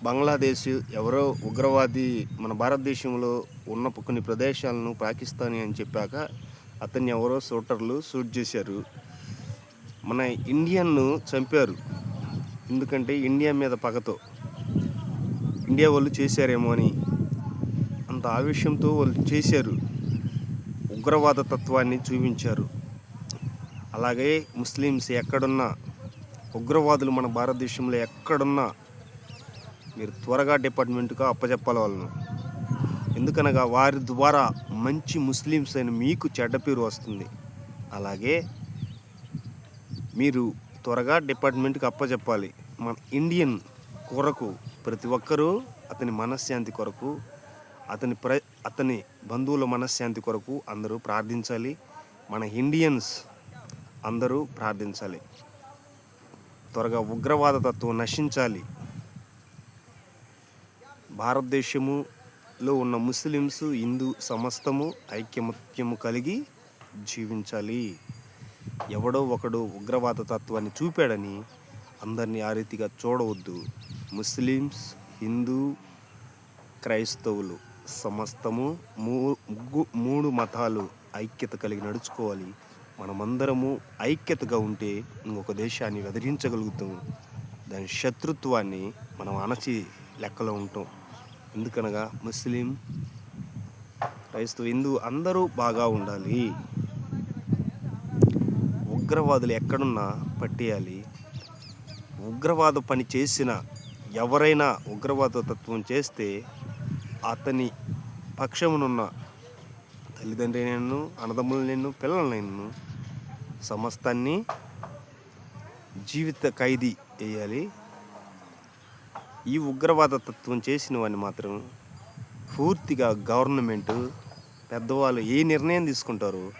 బంగ్లాదేశ్ ఎవరో ఉగ్రవాది మన భారతదేశంలో ఉన్న కొన్ని ప్రదేశాలను పాకిస్తానీ అని చెప్పాక అతన్ని ఎవరో షూటర్లు షూట్ చేశారు. మన ఇండియన్ను చంపారు. ఎందుకంటే ఇండియా మీద పగతో ఇండియా వాళ్ళు చేశారేమో అని అంత ఆవేశంతో వాళ్ళు చేశారు. ఉగ్రవాద తత్వాన్ని చూపించారు. అలాగే ముస్లిమ్స్ ఎక్కడున్నా, ఉగ్రవాదులు మన భారతదేశంలో ఎక్కడున్నా మీరు త్వరగా డిపార్ట్మెంట్గా అప్పచెప్పాలి వాళ్ళను. ఎందుకనగా వారి ద్వారా మంచి ముస్లిమ్స్ అయిన మీకు చెడ్డ పేరు వస్తుంది. అలాగే మీరు త్వరగా డిపార్ట్మెంట్కి అప్పచెప్పాలి. మన ఇండియన్ కొరకు ప్రతి ఒక్కరూ అతని మనశ్శాంతి కొరకు, అతని బంధువుల మనశ్శాంతి కొరకు అందరూ ప్రార్థించాలి. మన ఇండియన్స్ అందరూ ప్రార్థించాలి. త్వరగా ఉగ్రవాద తత్వం నశించాలి. భారతదేశములో ఉన్న ముస్లిమ్స్, హిందూ సమస్తము ఐక్యమత్యము కలిగి జీవించాలి. ఎవడో ఒకడు ఉగ్రవాద తత్వాన్ని చూపాడని అందరినీ ఆ రీతిగా చూడవద్దు. ముస్లిమ్స్, హిందూ, క్రైస్తవులు సమస్తము మూడు మతాలు ఐక్యత కలిగి నడుచుకోవాలి. మనమందరము ఐక్యతగా ఉంటే ఇంకొక దేశాన్ని ఎదిరించగలుగుతాము. దాని శత్రుత్వాన్ని మనం అణచి లెక్కలో ఉంటాం. ఎందుకనగా ముస్లిం, క్రైస్తవ, హిందూ అందరూ బాగా ఉండాలి. ఉగ్రవాదులు ఎక్కడున్నా పట్టేయాలి. ఉగ్రవాద పని చేసిన ఎవరైనా ఉగ్రవాద తత్వం చేస్తే అతని పక్షమునున్న తల్లిదండ్రులను, అన్నదమ్ములను, పిల్లలను సమస్తాన్ని జీవిత ఖైదీ వేయాలి. ఈ ఉగ్రవాద తత్వం చేసిన వాడిని మాత్రం పూర్తిగా గవర్నమెంట్ పెద్దవాళ్ళు ఏ నిర్ణయం తీసుకుంటారో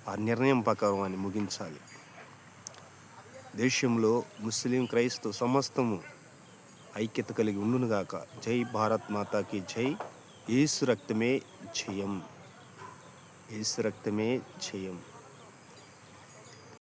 ఆ నిర్ణయం ప్రకారం అని ముగించాలి. దేశంలో ముస్లిం, క్రైస్తవ సమస్తము ఐక్యత కలిగి ఉండునుగాక. జై భారత్ మాతాకి జై. యేసు రక్తమే జయం. యేసు రక్తమే జయం.